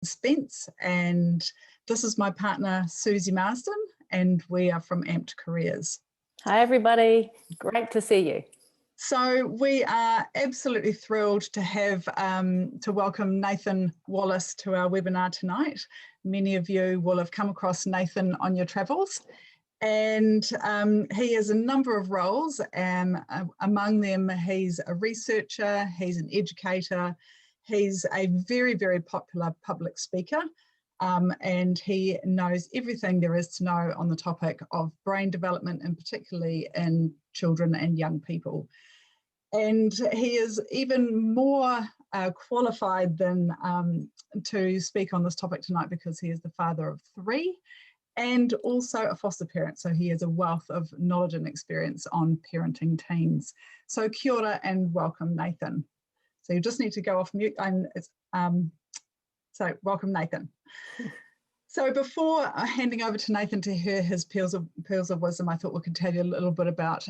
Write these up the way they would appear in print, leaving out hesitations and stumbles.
Spence, and this is my partner Susie Marsden, and we are from Amped Careers. Hi everybody, great to see you. So we are absolutely thrilled to have to welcome Nathan Wallis to our webinar tonight. Many of you will have come across Nathan on your travels, and he has a number of roles. Among them, he's a researcher, he's an educator, he's a very, very popular public speaker, and he knows everything there is to know on the topic of brain development, and particularly in children and young people. And he is even more qualified than to speak on this topic tonight, because he is the father of 3 and also a foster parent. So he has a wealth of knowledge and experience on parenting teens. So kia ora and welcome, Nathan. So you just need to go off mute, and so welcome, Nathan. So before handing over to Nathan to hear his pearls of wisdom, I thought we could tell you a little bit about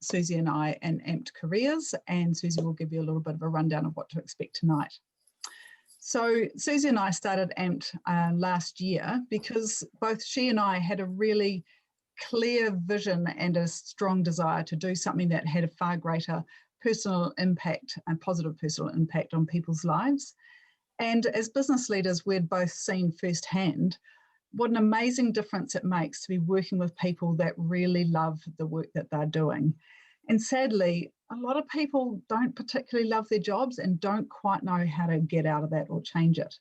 Susie and I and Amped Careers, and Susie will give you a little bit of a rundown of what to expect tonight. So Susie and I started Amped last year because both she and I had a really clear vision and a strong desire to do something that had a far greater personal impact and positive personal impact on people's lives. And as business leaders, we'd both seen firsthand what an amazing difference it makes to be working with people that really love the work that they're doing. And sadly, a lot of people don't particularly love their jobs and don't quite know how to get out of that or change it.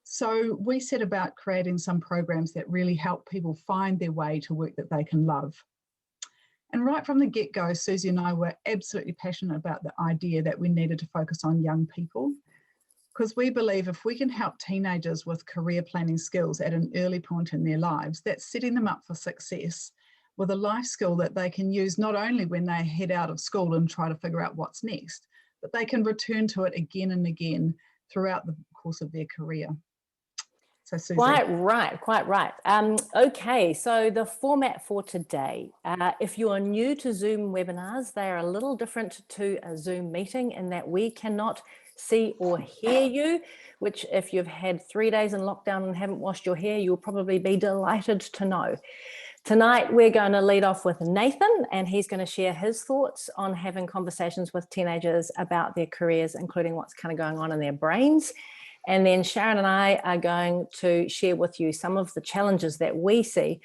So we set about creating some programs that really help people find their way to work that they can love. And right from the get-go, Susie and I were absolutely passionate about the idea that we needed to focus on young people, because we believe if we can help teenagers with career planning skills at an early point in their lives, that's setting them up for success with a life skill that they can use not only when they head out of school and try to figure out what's next, but they can return to it again and again throughout the course of their career. So Susie. Quite right. Okay, so the format for today, if you are new to Zoom webinars, they are a little different to a Zoom meeting in that we cannot see or hear you, which if you've had 3 days in lockdown and haven't washed your hair, you'll probably be delighted to know. Tonight, we're going to lead off with Nathan, and he's going to share his thoughts on having conversations with teenagers about their careers, including what's kind of going on in their brains. And then Sharon and I are going to share with you some of the challenges that we see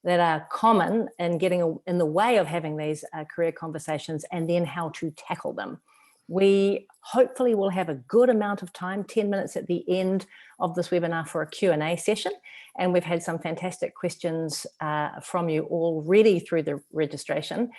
that are common in getting in the way of having these career conversations, and then how to tackle them. We hopefully will have a good amount of time, 10 minutes at the end of this webinar, for a Q&A session. And we've had some fantastic questions from you already through the registration.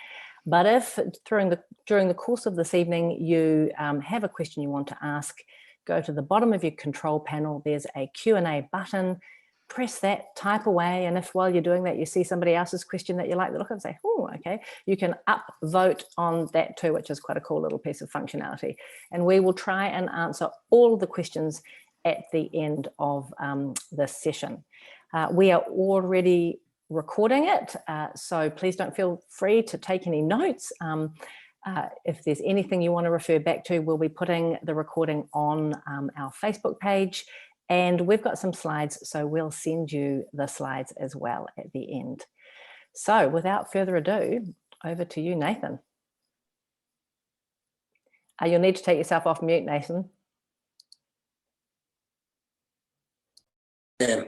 But if during the course of this evening you have a question you want to ask, go to the bottom of your control panel. There's a Q&A button. Press that, type away, and if while you're doing that you see somebody else's question that you like the look of, say, oh, okay, you can upvote on that too, which is quite a cool little piece of functionality. And we will try and answer all of the questions at the end of this session. We are already recording it, so please don't feel free to take any notes. If there's anything you want to refer back to, we'll be putting the recording on our Facebook page. And we've got some slides, so we'll send you the slides as well at the end. So without further ado, over to you, Nathan. You'll need to take yourself off mute, Nathan. Yeah.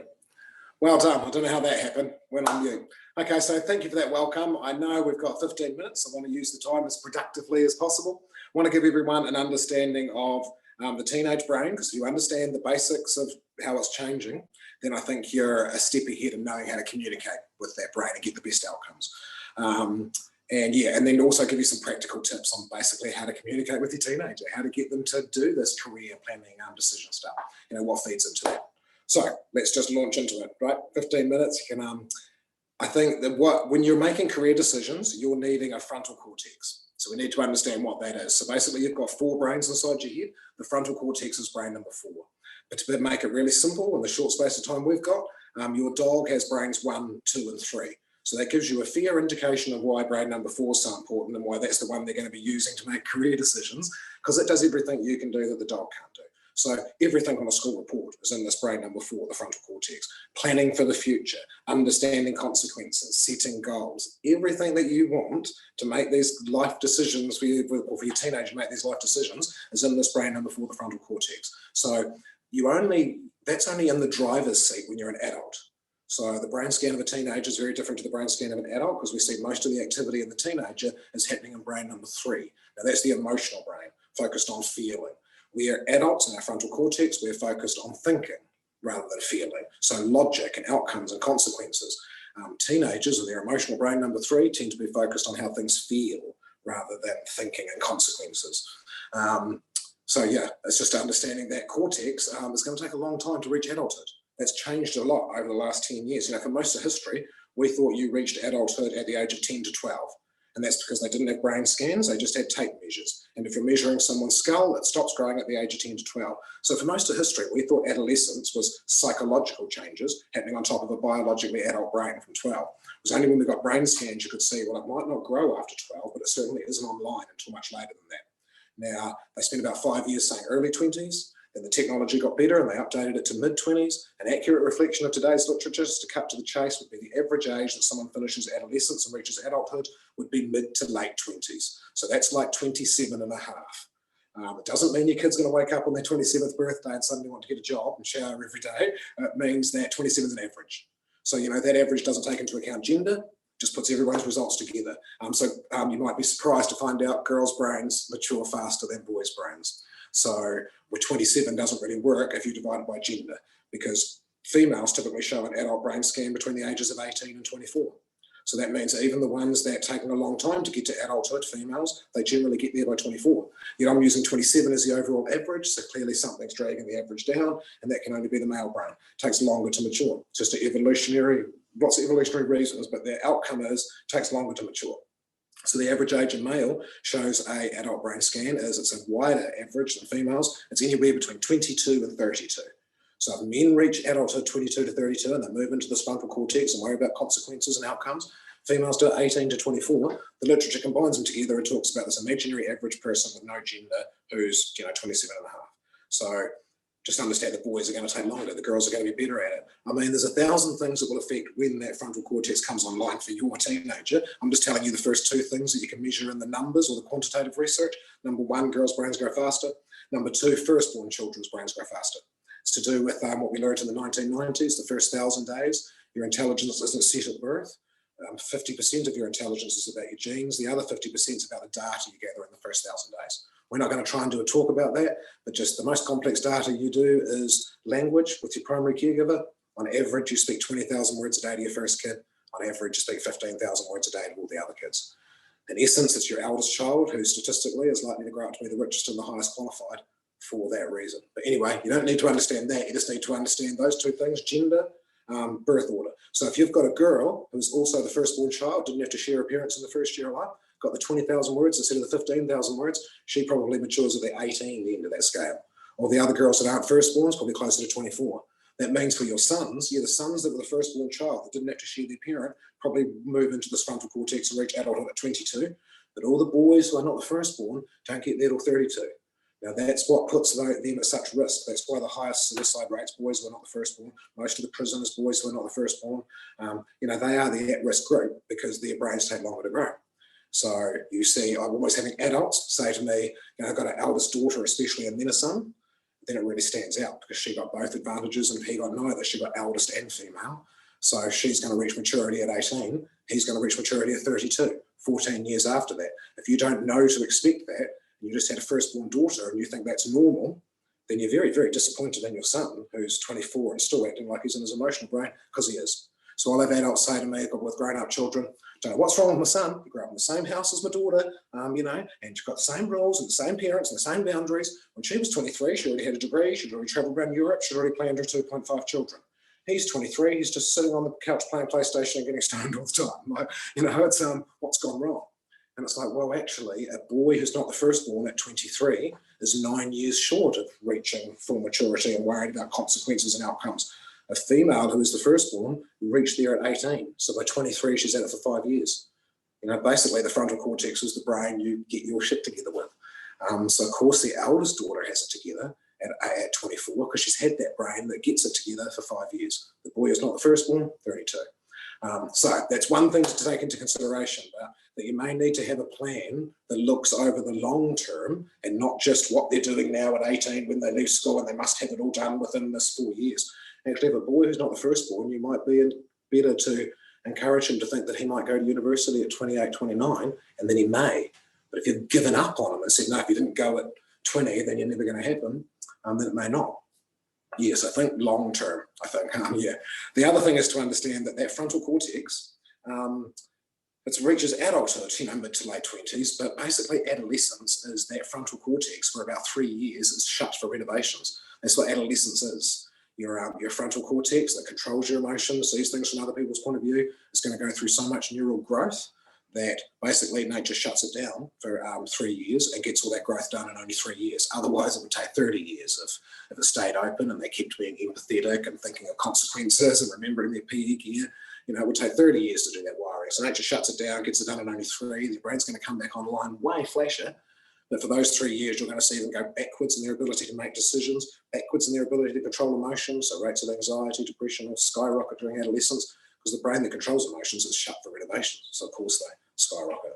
Well done. I don't know how that happened when I'm mute. Okay, so thank you for that welcome. I know we've got 15 minutes. I want to use the time as productively as possible. I want to give everyone an understanding of the teenage brain, because if you understand the basics of how it's changing, then I think you're a step ahead in knowing how to communicate with that brain and get the best outcomes. And then also give you some practical tips on basically how to communicate with your teenager, how to get them to do this career planning decision stuff, what feeds into that. So let's just launch into it, right? 15 minutes. You can, I think that when you're making career decisions, you're needing a frontal cortex. So we need to understand what that is. So basically you've got 4 brains inside your head. The frontal cortex is brain number 4. But to make it really simple in the short space of time we've got, your dog has brains 1, 2, and 3. So that gives you a fair indication of why brain number 4 is so important and why that's the one they're going to be using to make career decisions, because it does everything you can do that the dog can't do. So everything on a school report is in this brain number 4, the frontal cortex. Planning for the future, understanding consequences, setting goals, everything that you want to make these life decisions for you, or for your teenager to make these life decisions, is in this brain number 4, the frontal cortex. So that's only in the driver's seat when you're an adult. So the brain scan of a teenager is very different to the brain scan of an adult, because we see most of the activity in the teenager is happening in brain number 3. Now that's the emotional brain, focused on feeling. We are adults in our frontal cortex, we're focused on thinking rather than feeling. So logic and outcomes and consequences. Teenagers with their emotional brain number 3 tend to be focused on how things feel rather than thinking and consequences. So yeah, it's just understanding that cortex is going to take a long time to reach adulthood. That's changed a lot over the last 10 years. For most of history, we thought you reached adulthood at the age of 10 to 12. And that's because they didn't have brain scans, they just had tape measures. And if you're measuring someone's skull, it stops growing at the age of 10 to 12. So for most of history, we thought adolescence was psychological changes happening on top of a biologically adult brain from 12. It was only when we got brain scans you could see, well, it might not grow after 12, but it certainly isn't online until much later than that. Now, they spent about 5 years saying early 20s, then the technology got better and they updated it to mid-20s. An accurate reflection of today's literature, just to cut to the chase, would be the average age that someone finishes adolescence and reaches adulthood would be mid to late 20s. So that's like 27 and a half. It doesn't mean your kid's going to wake up on their 27th birthday and suddenly want to get a job and shower every day. It means that 27 is an average. So, that average doesn't take into account gender, just puts everyone's results together. So you might be surprised to find out girls' brains mature faster than boys' brains. So with 27 doesn't really work if you divide it by gender, because females typically show an adult brain scan between the ages of 18 and 24. So that means that even the ones that are taking a long time to get to adulthood, females, they generally get there by 24. Yet I'm using 27 as the overall average, so clearly something's dragging the average down, and that can only be the male brain. It takes longer to mature. Just an evolutionary, lots of evolutionary reasons, but the outcome is it takes longer to mature. So the average age of male shows a adult brain scan as it's a wider average than females. It's anywhere between 22 and 32. So if men reach adulthood 22 to 32 and they move into the frontal cortex and worry about consequences and outcomes, females do it 18 to 24. The literature combines them together and talks about this imaginary average person with no gender who's 27 and a half. So just understand the boys are going to take longer, the girls are going to be better at it. There's 1,000 things that will affect when that frontal cortex comes online for your teenager. I'm just telling you the first 2 things that you can measure in the numbers or the quantitative research. Number 1, girls' brains grow faster. Number 2, firstborn children's brains grow faster. It's to do with what we learned in the 1990s, the first 1,000 days. Your intelligence isn't set at birth. 50% of your intelligence is about your genes. The other 50% is about the data you gather in the first 1,000 days. We're not going to try and do a talk about that, but just the most complex data you do is language with your primary caregiver. On average, you speak 20,000 words a day to your first kid. On average, you speak 15,000 words a day to all the other kids. In essence, it's your eldest child who statistically is likely to grow up to be the richest and the highest qualified for that reason. But anyway, you don't need to understand that. You just need to understand those 2 things, gender, birth order. So if you've got a girl who's also the firstborn child, didn't have to share appearance in the first year of life, got the 20,000 words instead of the 15,000 words, she probably matures at the 18, the end of that scale. Or the other girls that aren't firstborns, probably closer to 24. That means for your sons, the sons that were the firstborn child that didn't have to share their parent, probably move into this frontal cortex and reach adulthood at 22. But all the boys who are not the firstborn don't get there till 32. Now that's what puts them at such risk. That's why the highest suicide rates, boys who are not the firstborn. Most of the prisoners, boys who are not the firstborn. They are the at-risk group because their brains take longer to grow. So you see, I'm always having adults say to me, I've got an eldest daughter, especially, and then a son. Then it really stands out because she got both advantages and he got neither. She got eldest and female. So she's going to reach maturity at 18. He's going to reach maturity at 32, 14 years after that. If you don't know to expect that, and you just had a firstborn daughter and you think that's normal, then you're very, very disappointed in your son who's 24 and still acting like he's in his emotional brain, because he is. So I'll have adults say to me with grown-up children, don't know what's wrong with my son. He grew up in the same house as my daughter, and she's got the same rules and the same parents and the same boundaries. When she was 23, she already had a degree, she'd already travelled around Europe, she'd already planned her 2.5 children. He's 23, he's just sitting on the couch playing PlayStation and getting stoned all the time. It's what's gone wrong? And it's like, well, actually, a boy who's not the firstborn at 23 is 9 years short of reaching full maturity and worried about consequences and outcomes. A female who is the firstborn reached there at 18. So by 23, she's at it for 5 years. Basically the frontal cortex is the brain you get your shit together with. So of course the eldest daughter has it together at 24, because she's had that brain that gets it together for 5 years. The boy is not the firstborn, 32. So that's one thing to take into consideration, that you may need to have a plan that looks over the long term and not just what they're doing now at 18 when they leave school and they must have it all done within this 4 years. Actually, if a boy who's not the firstborn, you might be better to encourage him to think that he might go to university at 28, 29, and then he may. But if you've given up on him and said, no, if you didn't go at 20, then you're never going to happen, then it may not. Yes, I think long term, yeah. The other thing is to understand that frontal cortex, it reaches adulthood, mid to late 20s, but basically adolescence is that frontal cortex for about 3 years is shut for renovations. That's what adolescence is. Your frontal cortex that controls your emotions, sees things from other people's point of view, is going to go through so much neural growth that basically nature shuts it down for 3 years and gets all that growth done in only 3 years. Otherwise, it would take 30 years if it stayed open and they kept being empathetic and thinking of consequences and remembering their PE gear. It would take 30 years to do that wiring. So nature shuts it down, gets it done in only 3. The brain's going to come back online way flasher. But for those 3 years, you're going to see them go backwards in their ability to make decisions, backwards in their ability to control emotions. So rates of anxiety, depression will skyrocket during adolescence because the brain that controls emotions is shut for renovations. So of course they skyrocket.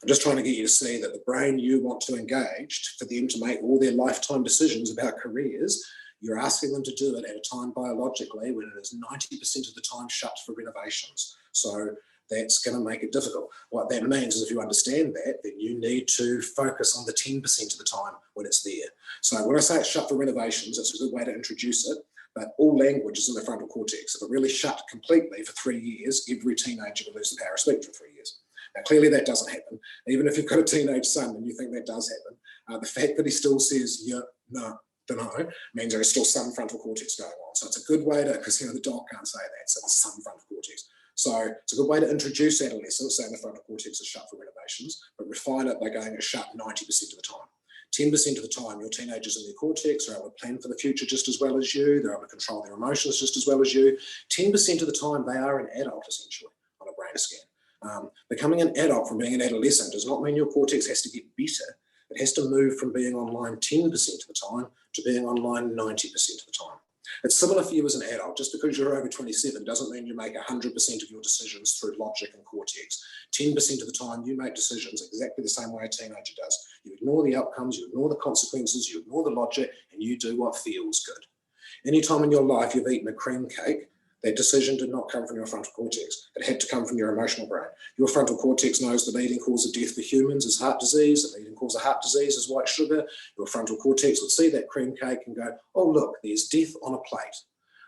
I'm just trying to get you to see that the brain you want to engage for them to make all their lifetime decisions about careers, you're asking them to do it at a time biologically when it is 90% of the time shut for renovations. So that's going to make it difficult. What that means is if you understand that, then you need to focus on the 10% of the time when it's there. So when I say it's shut for renovations, it's a good way to introduce it, but all language is in the frontal cortex. If it really shut completely for 3 years, every teenager will lose the power of speech for 3 years. Now, clearly that doesn't happen. Even if you've got a teenage son and you think that does happen, the fact that he still says, yeah, no, dunno, means there is still some frontal cortex going on. So it's a good way to, because the dog can't say that, so there's some frontal cortex. So it's a good way to introduce adolescence, saying the frontal cortex is shut for renovations, but refine it by going, it's shut 90% of the time. 10% of the time, your teenagers in their cortex are able to plan for the future just as well as you. They're able to control their emotions just as well as you. 10% of the time, they are an adult, essentially, on a brain scan. Becoming an adult from being an adolescent does not mean your cortex has to get better. It has to move from being online 10% of the time to being online 90% of the time. It's similar for you as an adult. Just because you're over 27 doesn't mean you make 100% of your decisions through logic and cortex. 10% of the time you make decisions exactly the same way a teenager does. You ignore the outcomes, you ignore the consequences, you ignore the logic, and you do what feels good. Any time in your life you've eaten a cream cake, that decision did not come from your frontal cortex. It had to come from your emotional brain. Your frontal cortex knows the leading cause of death for humans is heart disease. The leading cause of heart disease is white sugar. Your frontal cortex would see that cream cake and go, oh, look, there's death on a plate,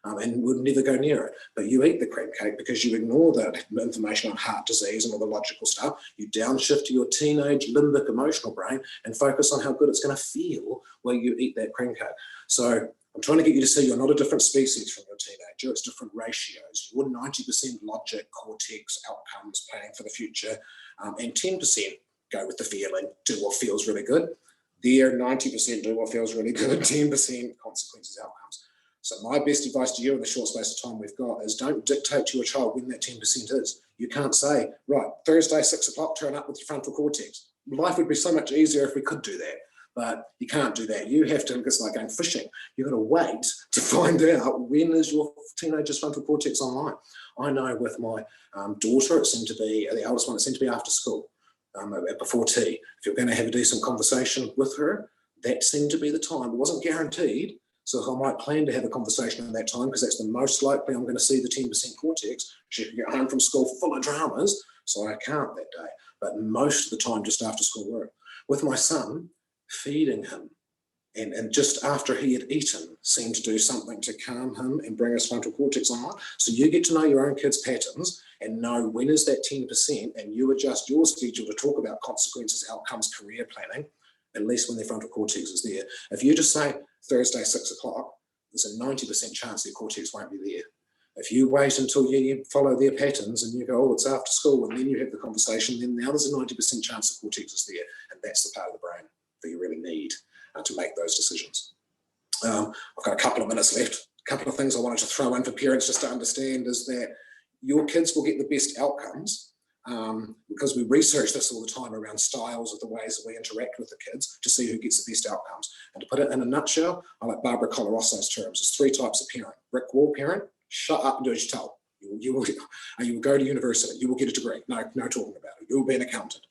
and would never go near it. But you eat the cream cake because you ignore the information on heart disease and all the logical stuff. You downshift to your teenage limbic emotional brain and focus on how good it's going to feel while you eat that cream cake. So I'm trying to get you to see you're not a different species from your teenager. It's different ratios. You're 90% logic, cortex, outcomes, planning for the future, and 10% go with the feeling, do what feels really good. They're 90% do what feels really good, 10% consequences, outcomes. So my best advice to you in the short space of time we've got is don't dictate to your child when that 10% is. You can't say, right, Thursday, 6 o'clock, turn up with your frontal cortex. Life would be so much easier if we could do that. But you can't do that. You have to, it's like going fishing. You've got to wait to find out when is your teenager's frontal cortex online. I know with my daughter, it seemed to be, the eldest one, it seemed to be after school, before tea. If you're going to have a decent conversation with her, that seemed to be the time. It wasn't guaranteed. So I might plan to have a conversation at that time because that's the most likely I'm going to see the 10% cortex. She can get home from school full of dramas, so I can't that day. But most of the time, just after school work. With my son, feeding him and just after he had eaten seemed to do something to calm him and bring his frontal cortex online. So you get to know your own kids' patterns and know when is that 10%, and you adjust your schedule to talk about consequences, outcomes, career planning, at least when their frontal cortex is there. If you just say Thursday, 6 o'clock, there's a 90% chance their cortex won't be there. If you wait until you follow their patterns and you go, oh, it's after school, and then you have the conversation, then now there's a 90% chance the cortex is there, and that's the part of the brain that you really need to make those decisions. I've got a couple of minutes left. A couple of things I wanted to throw in for parents just to understand is that your kids will get the best outcomes because we research this all the time around styles of the ways that we interact with the kids to see who gets the best outcomes. And to put it in a nutshell, I like Barbara Colorosso's terms. There's 3 types of parent. Brick wall parent, shut up and do as you're told. You will go to university, you will get a degree. No talking about it. You will be an accountant.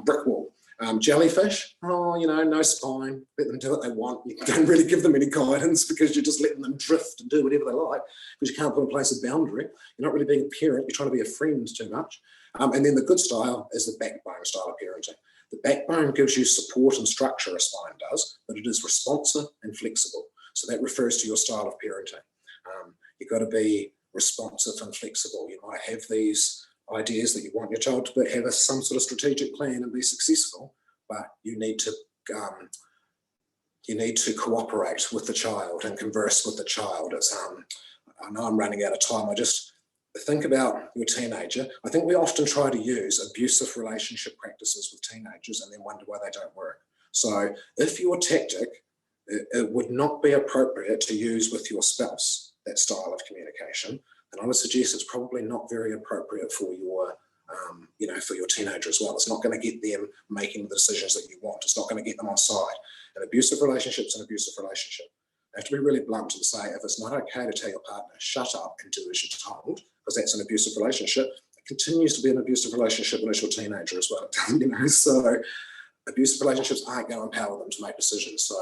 Brick wall. Jellyfish, no spine, let them do what they want. You don't really give them any guidance because you're just letting them drift and do whatever they like because you can't put in place a boundary. You're not really being a parent, you're trying to be a friend too much. And then the good style is the backbone style of parenting. The backbone gives you support and structure, a spine does, but it is responsive and flexible. So that refers to your style of parenting. You've got to be responsive and flexible. You might have these ideas that you want your child to have some sort of strategic plan and be successful, but you need to cooperate with the child and converse with the child. I know I'm running out of time. I just think about your teenager. I think we often try to use abusive relationship practices with teenagers and then wonder why they don't work. So if your tactic, it would not be appropriate to use with your spouse, that style of communication, and I would suggest it's probably not very appropriate for your, for your teenager as well. It's not going to get them making the decisions that you want. It's not going to get them on side. An abusive relationship's an abusive relationship. You have to be really blunt and say, if it's not okay to tell your partner, shut up and do as you're told, because that's an abusive relationship, it continues to be an abusive relationship when it's your teenager as well. So abusive relationships aren't going to empower them to make decisions. So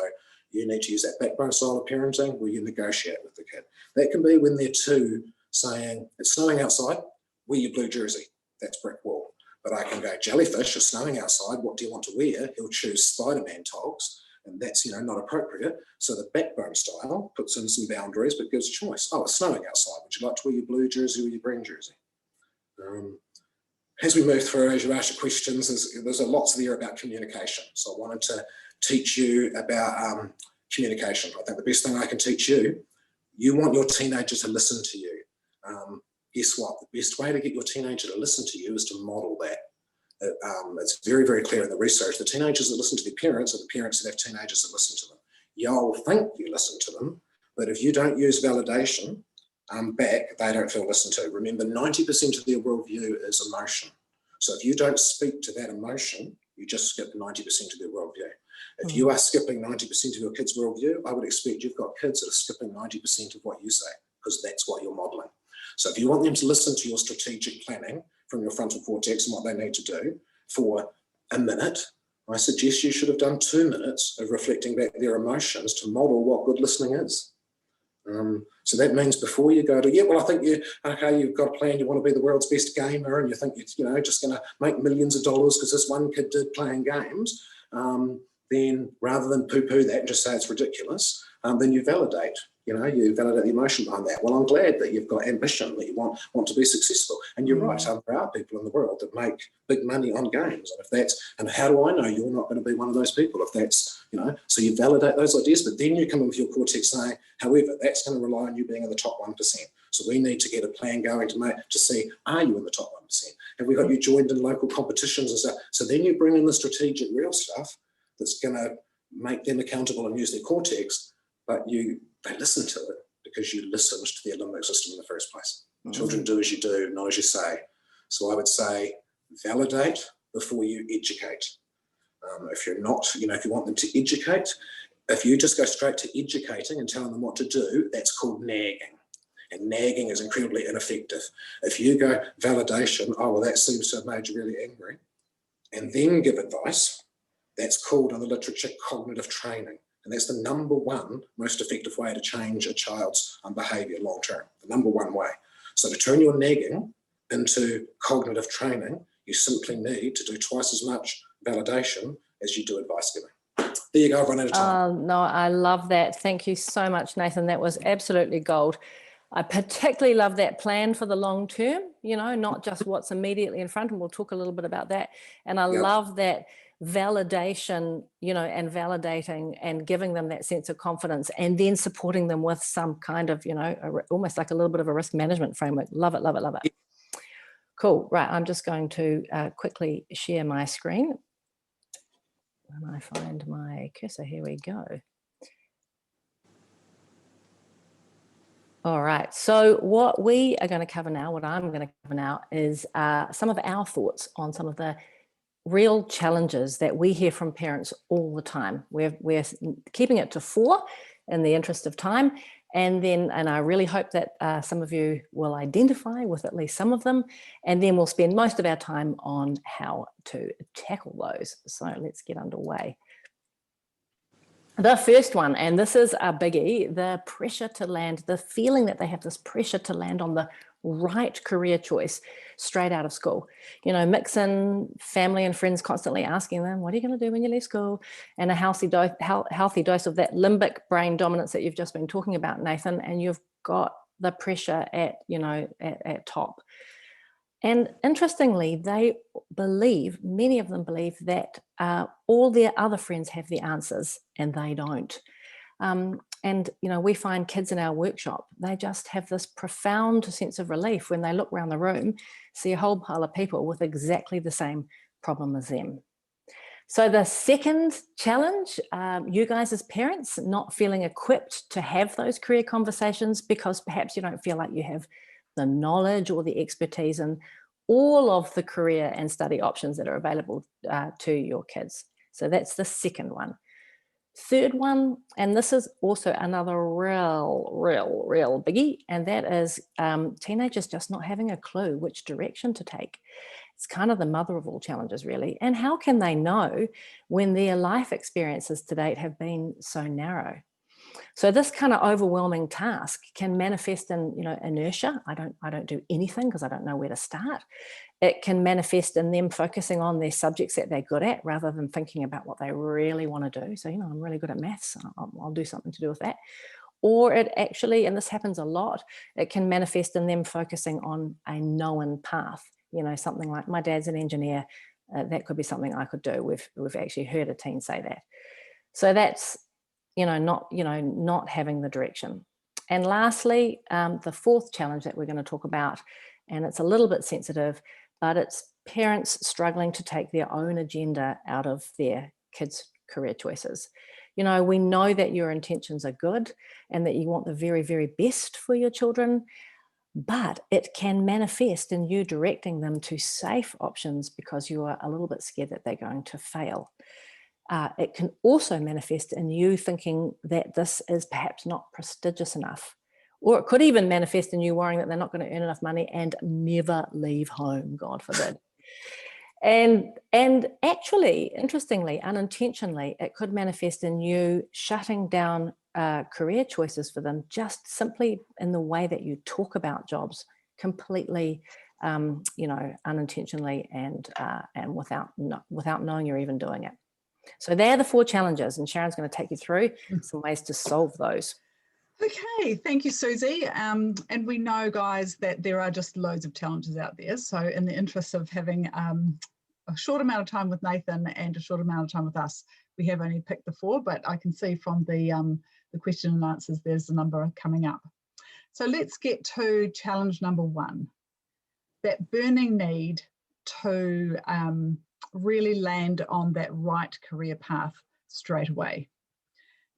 you need to use that backbone style of parenting where you negotiate with the kid. That can be when they're 2 saying, it's snowing outside, wear your blue jersey. That's brick wall. But I can go, jellyfish, it's snowing outside, what do you want to wear? He'll choose Spider-Man togs, and that's not appropriate. So the backbone style puts in some boundaries, but gives choice. Oh, it's snowing outside. Would you like to wear your blue jersey or your green jersey? As we move through, as you ask your questions, there's lots there about communication. So I wanted to teach you about communication. I think the best thing I can teach you, you want your teenager to listen to you. Guess what? The best way to get your teenager to listen to you is to model that. It's very, very clear in the research. The teenagers that listen to their parents are the parents that have teenagers that listen to them. You'll think you listen to them, but if you don't use validation back, they don't feel listened to. Remember, 90% of their worldview is emotion. So if you don't speak to that emotion, you just skip 90% of their worldview. If you are skipping 90% of your kids' worldview, I would expect you've got kids that are skipping 90% of what you say, because that's what you're modeling. So if you want them to listen to your strategic planning from your frontal cortex and what they need to do for a minute, I suggest you should have done 2 minutes of reflecting back their emotions to model what good listening is. So that means before you go to, I think you've got a plan, you want to be the world's best gamer, and you think you're just going to make millions of dollars because this one kid did playing games, then rather than poo-poo that and just say it's ridiculous, then you validate. You validate the emotion behind that. Well, I'm glad that you've got ambition, that you want to be successful. And you're right, there are people in the world that make big money on games. And how do I know you're not going to be one of those people if that's, so you validate those ideas, but then you come in with your cortex saying, however, that's going to rely on you being in the top 1%. So we need to get a plan going to see, are you in the top 1%? Have we got you joined in local competitions and stuff? So then you bring in the strategic real stuff that's going to make them accountable and use their cortex, but they listen to it because you listened to the limbic system in the first place. Children do as you do, not as you say. So I would say validate before you educate. If you're not, if you want them to educate, if you just go straight to educating and telling them what to do, that's called nagging. And nagging is incredibly ineffective. If you go validation, that seems to have made you really angry, and then give advice, that's called in the literature cognitive training. And that's the number 1 most effective way to change a child's behaviour long term, the number 1 way. So to turn your nagging into cognitive training, you simply need to do twice as much validation as you do advice giving. There you go, I've run out of time. No, I love that. Thank you so much, Nathan. That was absolutely gold. I particularly love that plan for the long term, not just what's immediately in front, and we'll talk a little bit about that. And I love that validation, and validating and giving them that sense of confidence, and then supporting them with some kind of, almost like a little bit of a risk management framework. Love it, love it, love it. Cool. Right. I'm just going to quickly share my screen. When I find my cursor, here we go. All right, so what we are going to cover now, what I'm going to cover now is some of our thoughts on some of the real challenges that we hear from parents all the time. We're keeping it to 4 in the interest of time. And I really hope that some of you will identify with at least some of them. And then we'll spend most of our time on how to tackle those. So let's get underway. The first one, and this is a biggie, the pressure to land, the feeling that they have this pressure to land on the right career choice straight out of school. You know, mix in family and friends constantly asking them, what are you going to do when you leave school? And a healthy dose of that limbic brain dominance that you've just been talking about, Nathan, and you've got the pressure at top. And interestingly, many of them believe that all their other friends have the answers and they don't. And, you know, we find kids in our workshop, they just have this profound sense of relief when they look around the room, see a whole pile of people with exactly the same problem as them. So the second challenge, you guys as parents not feeling equipped to have those career conversations because perhaps you don't feel like you have the knowledge or the expertise in all of the career and study options that are available to your kids. So that's the second one. Third one, and this is also another real biggie, and that is teenagers just not having a clue which direction to take. It's kind of the mother of all challenges, really. And how can they know when their life experiences to date have been so narrow? So this kind of overwhelming task can manifest in, you know, inertia. I don't do anything because I don't know where to start. It can manifest in them focusing on their subjects that they're good at rather than thinking about what they really want to do. So, you know, I'm really good at maths. I'll do something to do with that. Or it actually, and this happens a lot, it can manifest in them focusing on a known path. You know, something like, my dad's an engineer. That could be something I could do. We've actually heard a teen say that. So that's, not having the direction. And lastly, the fourth challenge that we're going to talk about, and it's a little bit sensitive, but it's parents struggling to take their own agenda out of their kids' career choices. You know, we know that your intentions are good and that you want the very, very best for your children, but it can manifest in you directing them to safe options because you are a little bit scared that they're going to fail. It can also manifest in you thinking that this is perhaps not prestigious enough. Or it could even manifest in you worrying that they're not going to earn enough money and never leave home, God forbid. And actually, interestingly, unintentionally, it could manifest in you shutting down career choices for them just simply in the way that you talk about jobs, completely, unintentionally and without knowing you're even doing it. So they're the 4 challenges, and Sharon's going to take you through some ways to solve those. Okay, thank you, Susie. And we know, guys, that there are just loads of challenges out there. So in the interest of having a short amount of time with Nathan and a short amount of time with us, we have only picked the 4, but I can see from the question and answers, there's a number coming up. So let's get to challenge number 1, that burning need to really land on that right career path straight away.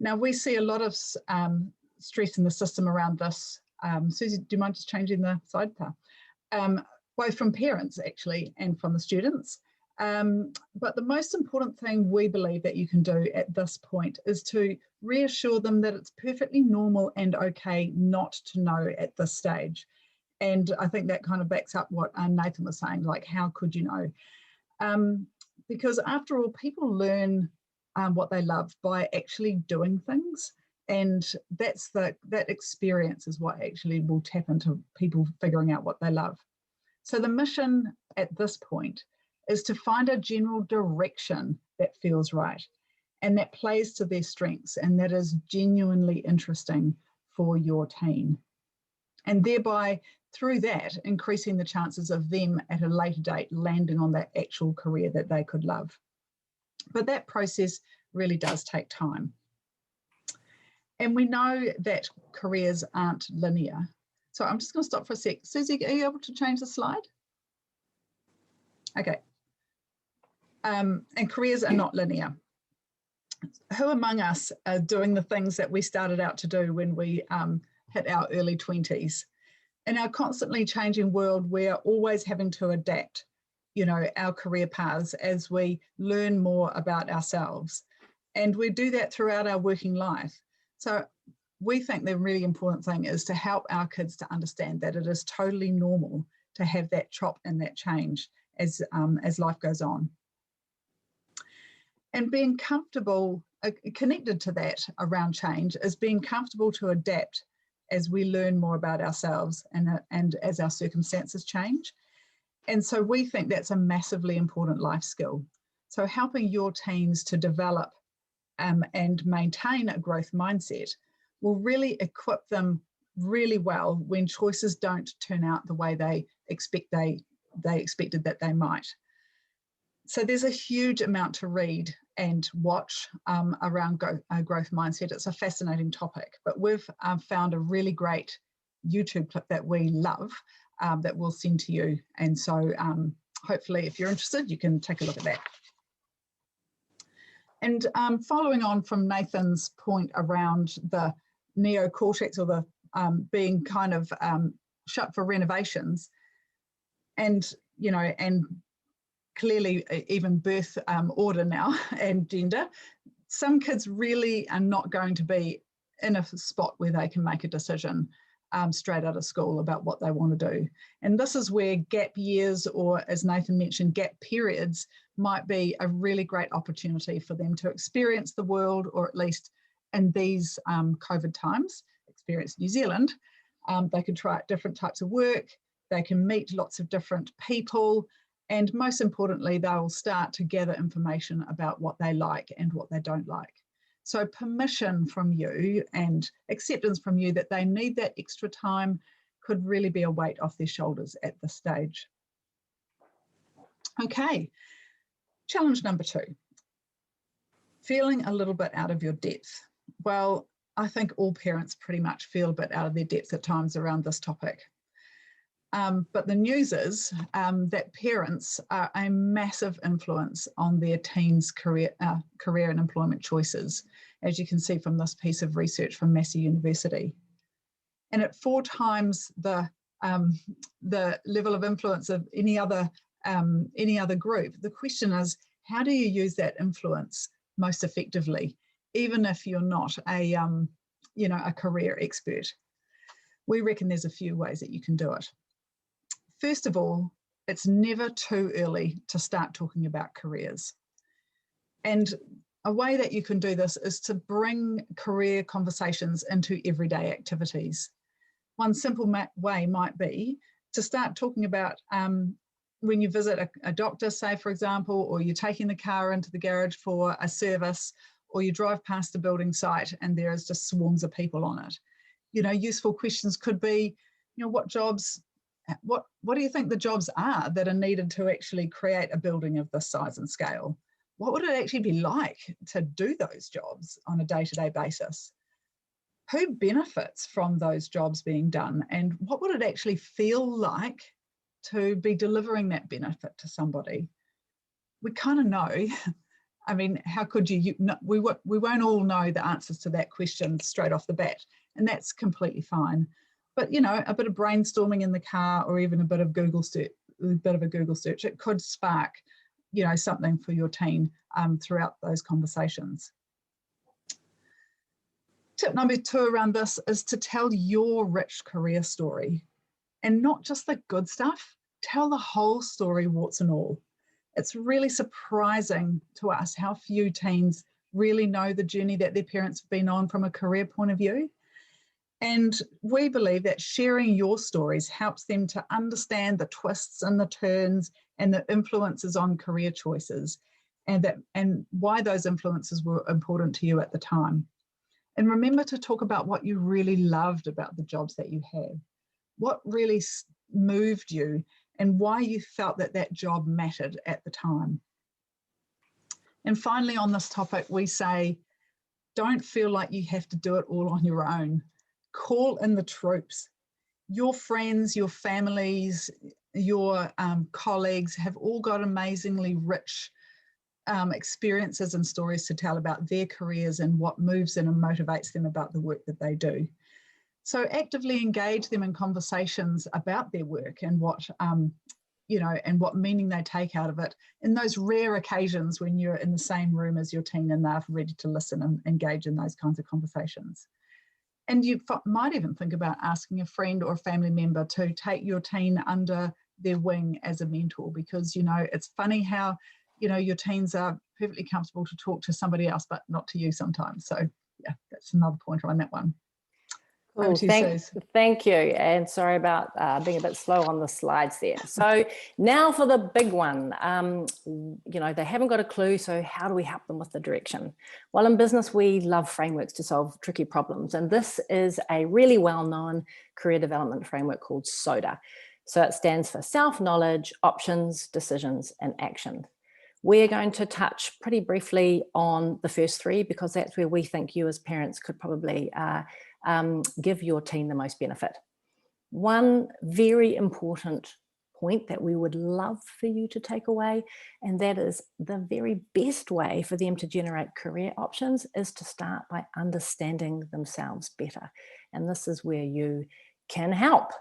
Now, we see a lot of stress in the system around this. Susie, do you mind just changing the slide there? Both from parents, actually, and from the students. But the most important thing we believe that you can do at this point is to reassure them that it's perfectly normal and okay not to know at this stage. And I think that kind of backs up what Nathan was saying, like, how could you know? Because after all, people learn what they love by actually doing things. And that experience is what actually will tap into people figuring out what they love. So the mission at this point is to find a general direction that feels right and that plays to their strengths and that is genuinely interesting for your teen. And thereby, through that, increasing the chances of them at a later date landing on that actual career that they could love. But that process really does take time. And we know that careers aren't linear. So I'm just going to stop for a sec. Susie, are you able to change the slide? Okay. And careers are not linear. Who among us are doing the things that we started out to do when we hit our early 20s. In our constantly changing world, we're always having to adapt, our career paths as we learn more about ourselves. And we do that throughout our working life. So we think the really important thing is to help our kids to understand that it is totally normal to have that chop and that change as life goes on. And being comfortable, connected to that around change, is being comfortable to adapt as we learn more about ourselves and as our circumstances change. And so we think that's a massively important life skill. So helping your teams to develop and maintain a growth mindset will really equip them really well when choices don't turn out the way they expected that they might. So there's a huge amount to read and watch around growth mindset. It's a fascinating topic, but we've found a really great YouTube clip that we love that we'll send to you. And so hopefully if you're interested, you can take a look at that. And following on from Nathan's point around the neocortex, or the being kind of shut for renovations, and clearly even birth order now and gender, some kids really are not going to be in a spot where they can make a decision straight out of school about what they want to do. And this is where gap years, or as Nathan mentioned, gap periods, might be a really great opportunity for them to experience the world, or at least in these COVID times, experience New Zealand. They can try out different types of work, they can meet lots of different people, and most importantly, they will start to gather information about what they like and what they don't like. So permission from you and acceptance from you that they need that extra time could really be a weight off their shoulders at this stage. Okay, challenge number 2, feeling a little bit out of your depth. Well, I think all parents pretty much feel a bit out of their depth at times around this topic. But the news is that parents are a massive influence on their teens' career and employment choices, as you can see from this piece of research from Massey University. And at 4 times the level of influence of any other group, the question is, how do you use that influence most effectively, even if you're not a career expert? We reckon there's a few ways that you can do it. First of all, it's never too early to start talking about careers. And a way that you can do this is to bring career conversations into everyday activities. One simple way might be to start talking about when you visit a doctor, say, for example, or you're taking the car into the garage for a service, or you drive past a building site and there is just swarms of people on it. Useful questions could be, what jobs, what do you think the jobs are that are needed to actually create a building of this size and scale? What would it actually be like to do those jobs on a day-to-day basis? Who benefits from those jobs being done? And what would it actually feel like to be delivering that benefit to somebody? We kind of know. I mean, how could you we won't all know the answers to that question straight off the bat, and that's completely fine. But a bit of brainstorming in the car, or even a bit of a Google search, it could spark something for your teen throughout those conversations. Tip number 2 around this is to tell your rich career story, and not just the good stuff. Tell the whole story, warts and all. It's really surprising to us how few teens really know the journey that their parents have been on from a career point of view. And we believe that sharing your stories helps them to understand the twists and the turns and the influences on career choices, and why those influences were important to you at the time. And remember to talk about what you really loved about the jobs that you had, what really moved you, and why you felt that that job mattered at the time. And finally, on this topic, we say, don't feel like you have to do it all on your own. Call in the troops. Your friends, your families, your colleagues have all got amazingly rich experiences and stories to tell about their careers and what moves them and motivates them about the work that they do. So actively engage them in conversations about their work and what, you know, and what meaning they take out of it in those rare occasions when you're in the same room as your teen and they're ready to listen and engage in those kinds of conversations. And you might even think about asking a friend or a family member to take your teen under their wing as a mentor, because, you know, it's funny how, you know, your teens are perfectly comfortable to talk to somebody else, but not to you sometimes. So yeah, that's another pointer on that one. Cool. Thank you. And sorry about being a bit slow on the slides there. So now for the big one. You know, they haven't got a clue, so how do we help them with the direction? Well, in business, we love frameworks to solve tricky problems. And this is a really well-known career development framework called SODA. So it stands for self-knowledge, options, decisions, and action. We're going to touch pretty briefly on the first three, because that's where we think you as parents could probably give your teen the most benefit. One very important point that we would love for you to take away, and that is the very best way for them to generate career options is to start by understanding themselves better. And this is where you can help.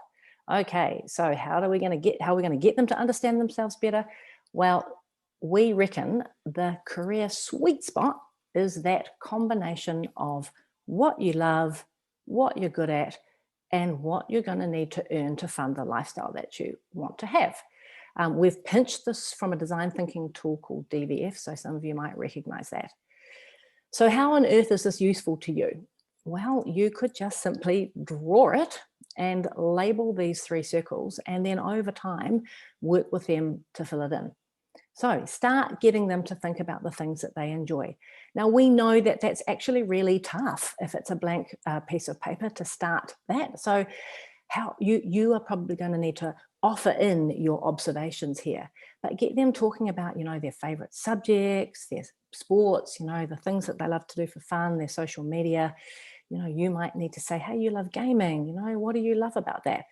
Okay, so how are we going to get them to understand themselves better? Well, we reckon the career sweet spot is that combination of what you love, what you're good at, and what you're going to need to earn to fund the lifestyle that you want to have. We've pinched this from a design thinking tool called DVF, so some of you might recognize that. So how on earth is this useful to you? Well, you could just simply draw it and label these three circles, and then over time, work with them to fill it in. So start getting them to think about the things that they enjoy. Now, we know that that's actually really tough if it's a blank piece of paper to start that. So how you are probably going to need to offer in your observations here, but get them talking about, you know, their favorite subjects, their sports, you know, the things that they love to do for fun, their social media. You know, you might need to say, hey, you love gaming, you know, what do you love about that?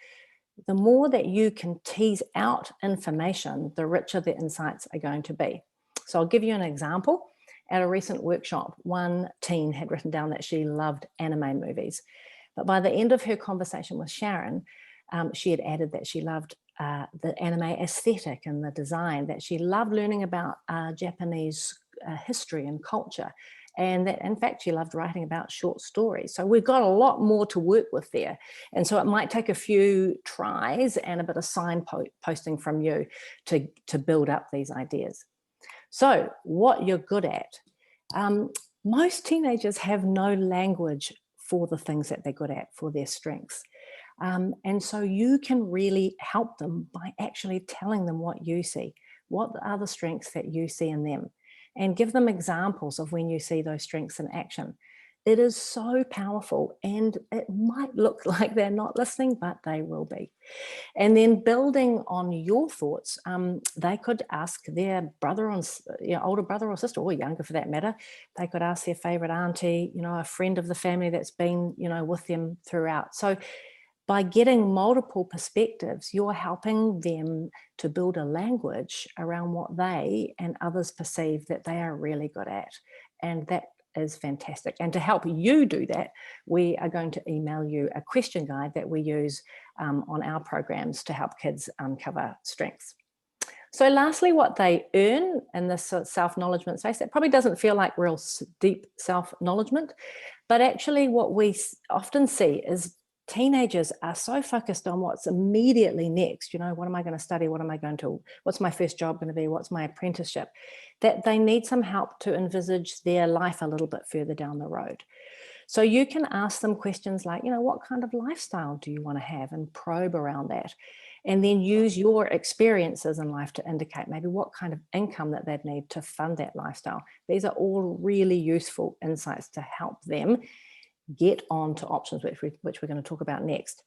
The more that you can tease out information, the richer the insights are going to be. So I'll give you an example. At a recent workshop, one teen had written down that she loved anime movies. But by the end of her conversation with Sharon, she had added that she loved the anime aesthetic and the design, that she loved learning about Japanese history and culture, and that in fact she loved writing about short stories. So we've got a lot more to work with there. And so it might take a few tries and a bit of signposting from you to build up these ideas. So what you're good at. Most teenagers have no language for the things that they're good at, for their strengths. And so you can really help them by actually telling them what you see. What are the strengths that you see in them? And give them examples of when you see those strengths in action. It is so powerful, and it might look like they're not listening, but they will be. And then building on your thoughts, they could ask their brother, older brother or sister, or younger for that matter. They could ask their favorite auntie, you know, a friend of the family that's been, you know, with them throughout. So by getting multiple perspectives, you're helping them to build a language around what they and others perceive that they are really good at. And that is fantastic. And to help you do that, we are going to email you a question guide that we use on our programs to help kids uncover strengths. So lastly, what they earn in this self-acknowledgement space, that probably doesn't feel like real deep self-acknowledgement, but actually what we often see is teenagers are so focused on what's immediately next. You know, what am I going to study? What's my first job going to be? What's my apprenticeship? That they need some help to envisage their life a little bit further down the road. So you can ask them questions like, you know, what kind of lifestyle do you want to have, and probe around that. And then use your experiences in life to indicate maybe what kind of income that they'd need to fund that lifestyle. These are all really useful insights to help them get on to options, which we're going to talk about next.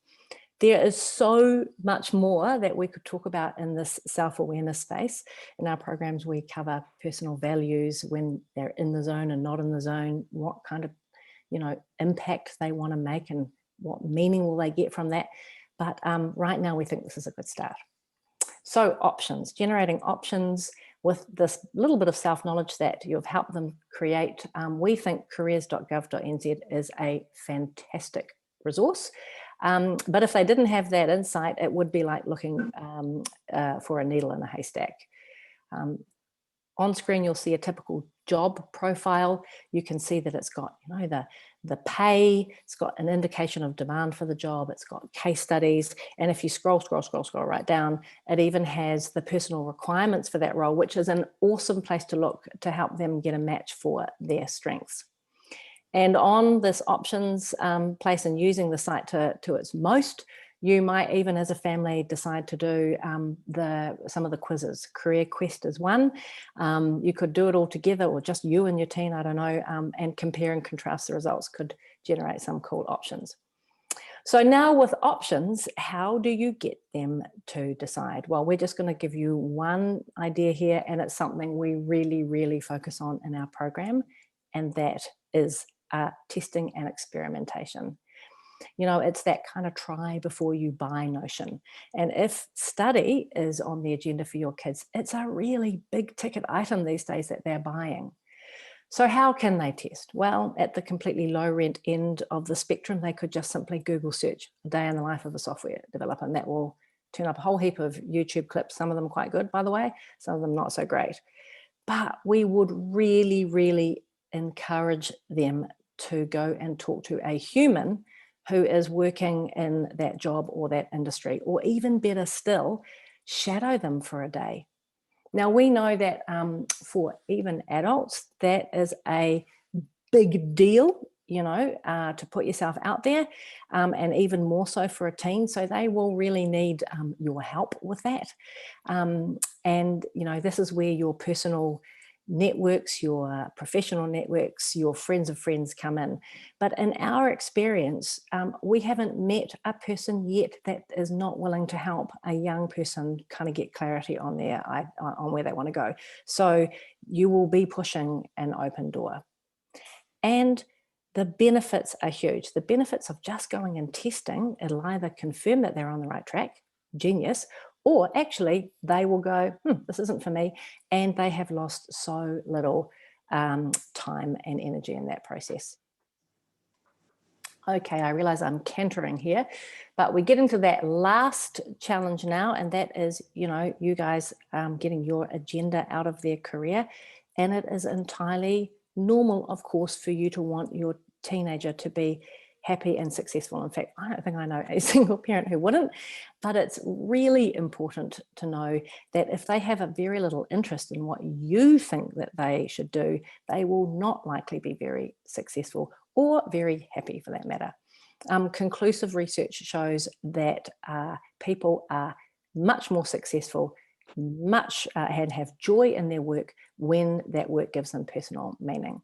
There is so much more that we could talk about in this self-awareness space. In our programs, we cover personal values, when they're in the zone and not in the zone, what kind of, you know, impact they want to make and what meaning will they get from that. But right now we think this is a good start. So options, generating options with this little bit of self-knowledge that you've helped them create. We think careers.gov.nz is a fantastic resource. But if they didn't have that insight, it would be like looking for a needle in a haystack. On screen, you'll see a typical job profile. You can see that it's got, you know, the pay, it's got an indication of demand for the job, it's got case studies, and if you scroll right down, it even has the personal requirements for that role, which is an awesome place to look to help them get a match for their strengths. And on this options place and using the site to its most, you might even as a family decide to do some of the quizzes. Career Quest is one. You could do it all together or just you and your teen, I don't know, and compare and contrast the results could generate some cool options. So now with options, how do you get them to decide? Well, we're just going to give you one idea here, and it's something we really, really focus on in our program, and that is testing and experimentation. You know, it's that kind of try before you buy notion. And if study is on the agenda for your kids, it's a really big ticket item these days that they're buying. So how can they test? Well, at the completely low rent end of the spectrum, they could just simply Google search a day in the life of a software developer, and that will turn up a whole heap of YouTube clips, some of them quite good, by the way, some of them not so great. But we would really, really encourage them to go and talk to a human who is working in that job or that industry, or even better still, shadow them for a day. Now, we know that for even adults, that is a big deal, you know, to put yourself out there, and even more so for a teen. So they will really need your help with that. And, you know, this is where your personal networks, your professional networks, your friends of friends come in. But in our experience, we haven't met a person yet that is not willing to help a young person kind of get clarity on on where they want to go. So you will be pushing an open door. And the benefits are huge. The benefits of just going and testing, it'll either confirm that they're on the right track, genius, or actually they will go, this isn't for me, and they have lost so little time and energy in that process. Okay, I realize I'm cantering here, but we get into that last challenge now, and that is, you know, you guys getting your agenda out of their career. And it is entirely normal, of course, for you to want your teenager to be happy and successful. In fact, I don't think I know a single parent who wouldn't, but it's really important to know that if they have a very little interest in what you think that they should do, they will not likely be very successful or very happy for that matter. Conclusive research shows that people are much more successful, and have joy in their work when that work gives them personal meaning.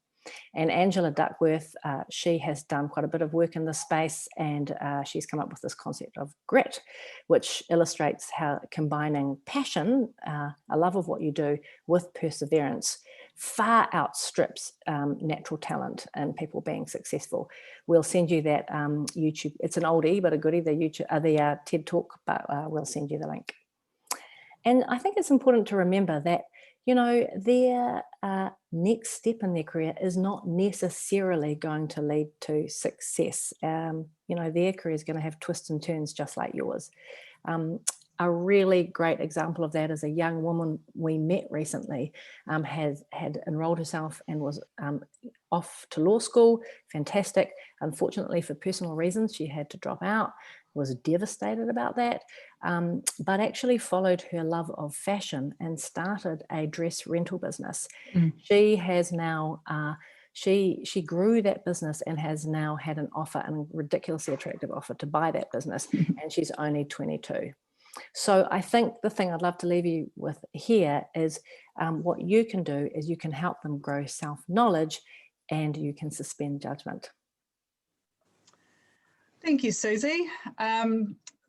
And Angela Duckworth, she has done quite a bit of work in this space, and she's come up with this concept of grit, which illustrates how combining passion, a love of what you do, with perseverance far outstrips natural talent and people being successful. We'll send you that YouTube. It's an oldie but a goodie, the TED Talk, but we'll send you the link. And I think it's important to remember that, you know, their next step in their career is not necessarily going to lead to success. You know, their career is going to have twists and turns just like yours. A really great example of that is a young woman we met recently, had enrolled herself and was off to law school. Fantastic. Unfortunately, for personal reasons, she had to drop out. Was devastated about that, but actually followed her love of fashion and started a dress rental business. She has now, she grew that business and has now had an offer, a ridiculously attractive offer to buy that business, and she's only 22. So I think the thing I'd love to leave you with here is what you can do is you can help them grow self-knowledge, and you can suspend judgment. Thank you, Susie.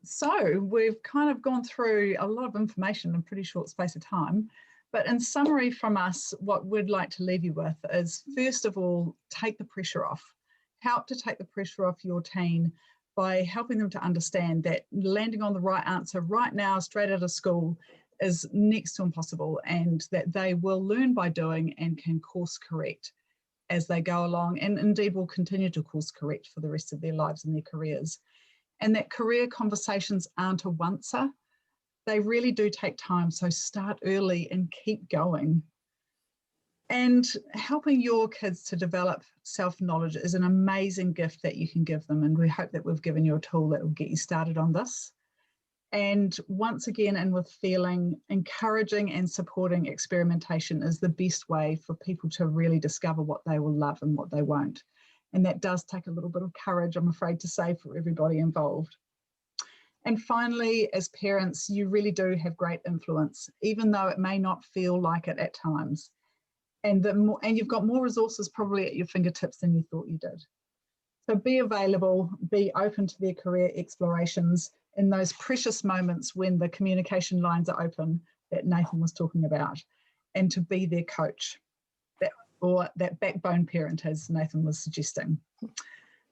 So we've kind of gone through a lot of information in a pretty short space of time, but in summary from us, what we'd like to leave you with is, first of all, take the pressure off. Help to take the pressure off your teen by helping them to understand that landing on the right answer right now, straight out of school, is next to impossible, and that they will learn by doing and can course correct. as they go along, and indeed will continue to course correct for the rest of their lives and their careers. And that career conversations aren't a once-er. They really do take time, so start early and keep going. And helping your kids to develop self-knowledge is an amazing gift that you can give them, and we hope that we've given you a tool that will get you started on this. And once again, and with feeling, encouraging and supporting experimentation is the best way for people to really discover what they will love and what they won't. And that does take a little bit of courage, I'm afraid to say, for everybody involved. And finally, as parents, you really do have great influence, even though it may not feel like it at times. And you've got more resources probably at your fingertips than you thought you did. So be available, be open to their career explorations in those precious moments when the communication lines are open that Nathan was talking about, and to be their coach, or that backbone parent, as Nathan was suggesting.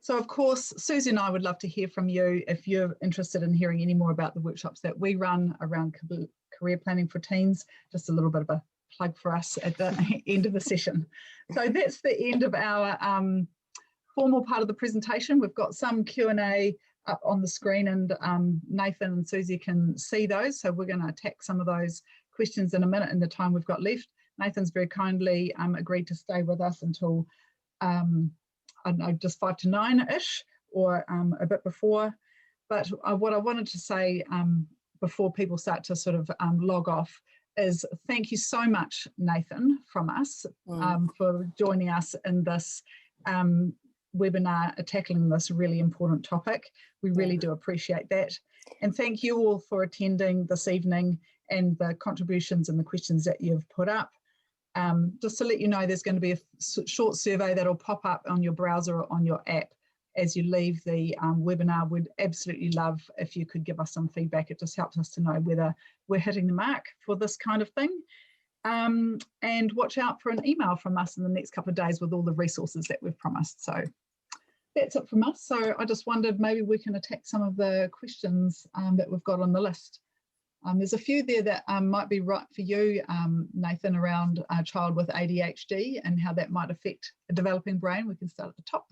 So of course, Susie and I would love to hear from you if you're interested in hearing any more about the workshops that we run around career planning for teens. Just a little bit of a plug for us at the end of the session. So that's the end of our formal part of the presentation. We've got some Q&A up on the screen, and Nathan and Susie can see those. So we're going to attack some of those questions in a minute in the time we've got left. Nathan's very kindly agreed to stay with us until, I don't know, just 5 to 9-ish, or a bit before. But what I wanted to say before people start to sort of log off is thank you so much, Nathan, from us for joining us in this webinar tackling this really important topic. We really do appreciate that. And thank you all for attending this evening and the contributions and the questions that you've put up. Just to let you know, there's going to be a short survey that'll pop up on your browser or on your app as you leave the webinar. We'd absolutely love if you could give us some feedback. It just helps us to know whether we're hitting the mark for this kind of thing. And watch out for an email from us in the next couple of days with all the resources that we've promised. So that's it from us. So I just wondered maybe we can attack some of the questions that we've got on the list. There's a few there that might be right for you, Nathan, around a child with ADHD and how that might affect a developing brain. We can start at the top.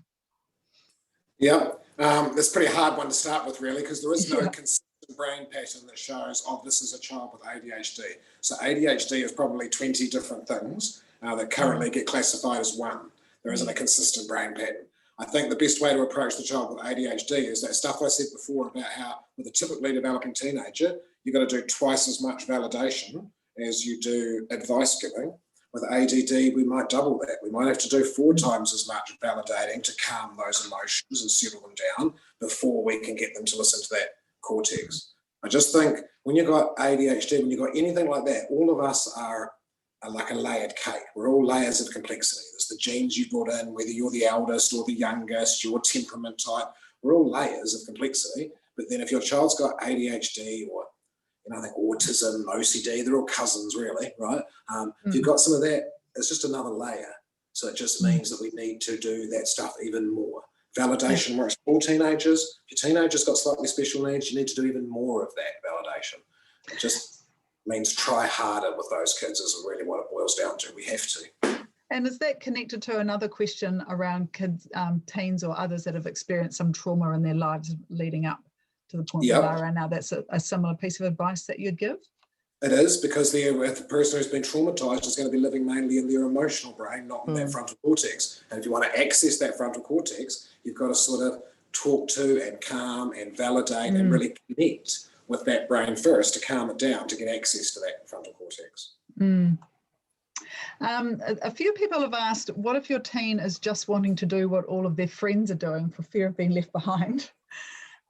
Yeah, that's a pretty hard one to start with, really, because there is no consistent brain pattern that shows, oh, this is a child with ADHD. So ADHD is probably 20 different things that currently get classified as one. There isn't a consistent brain pattern. I think the best way to approach the child with ADHD is that stuff I said before about how with a typically developing teenager, you've got to do twice as much validation as you do advice giving. With ADD, we might double that. We might have to do 4 times as much validating to calm those emotions and settle them down before we can get them to listen to that cortex. I just think when you've got ADHD, when you've got anything like that, all of us are like a layered cake. We're all layers of complexity. There's the genes you brought in, whether you're the eldest or the youngest, your temperament type, we're all layers of complexity. But then if your child's got ADHD or I think autism, OCD, they're all cousins really, right? If you've got some of that, it's just another layer. So it just means that we need to do that stuff even more. Validation works for all teenagers. If your teenager's got slightly special needs, you need to do even more of that validation. It just means try harder with those kids is really what it boils down to. We have to. And is that connected to another question around kids, teens or others that have experienced some trauma in their lives leading up to the point where they are now? That's a similar piece of advice that you'd give? It is, because the person who's been traumatised is going to be living mainly in their emotional brain, not in that frontal cortex. And if you want to access that frontal cortex, you've got to sort of talk to and calm and validate and really connect with that brain first to calm it down, to get access to that frontal cortex. A few people have asked, what if your teen is just wanting to do what all of their friends are doing for fear of being left behind?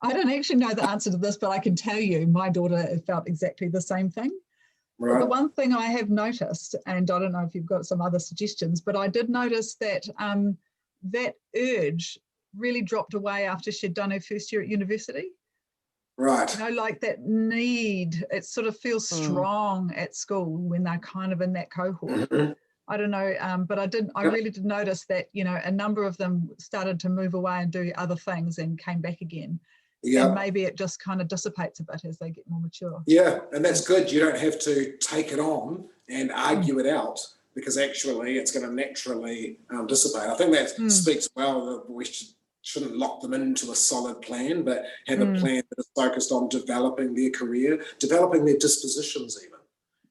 I don't actually know the answer to this, but I can tell you my daughter felt exactly the same thing. Right. The one thing I have noticed, and I don't know if you've got some other suggestions, but I did notice that that urge really dropped away after she'd done her first year at university. Right. You know, like that need, it sort of feels strong at school when they're kind of in that cohort. I don't know, but I really did notice that, you know, a number of them started to move away and do other things and came back again. And maybe it just kind of dissipates a bit as they get more mature. Yeah, and that's good. You don't have to take it on and argue it out because actually it's going to naturally dissipate. I think that speaks well that we shouldn't lock them into a solid plan, but have a plan that is focused on developing their career, developing their dispositions even.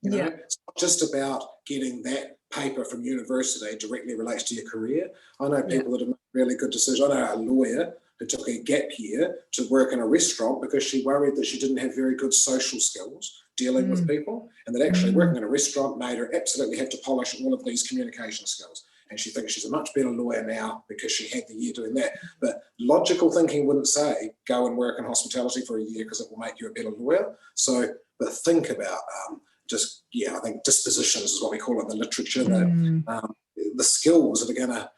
You know, it's not just about getting that paper from university directly relates to your career. I know people that have made really good decisions. I know a lawyer who took a gap year to work in a restaurant because she worried that she didn't have very good social skills dealing with people, and that actually working in a restaurant made her absolutely have to polish all of these communication skills. And she thinks she's a much better lawyer now because she had the year doing that. But logical thinking wouldn't say, go and work in hospitality for a year because it will make you a better lawyer. So, but think about I think dispositions is what we call it in the literature, the skills that are going to,